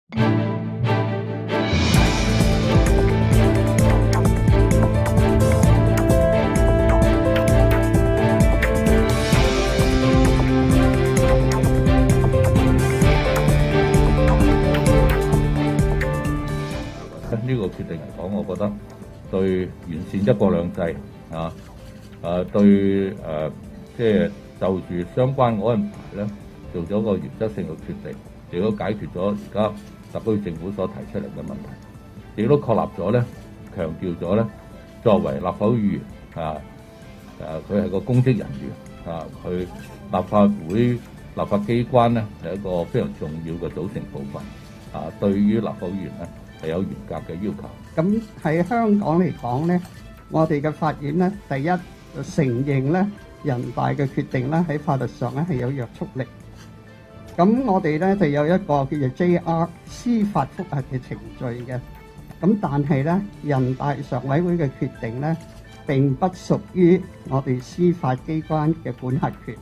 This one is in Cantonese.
呢個決定嚟講，我覺得對完善一國兩制對即係就住相關安排咧，做咗個原則性嘅決定，亦都解決咗而家特區政府所提出嚟嘅問題，亦都確立咗咧，強調咗咧，作為立法會議員佢係個公職人員佢立法會立法機關咧係一個非常重要嘅組成部分對於立法會議員咧係有嚴格嘅要求。咁喺香港嚟講咧，我哋嘅法院咧，第一就承認咧人大嘅決定咧喺法律上咧係有約束力。咁我哋咧就有一個叫做 JR 司法覆核嘅程序嘅。咁但係咧，人大常委會嘅決定咧並不屬於我哋司法機關嘅管轄權。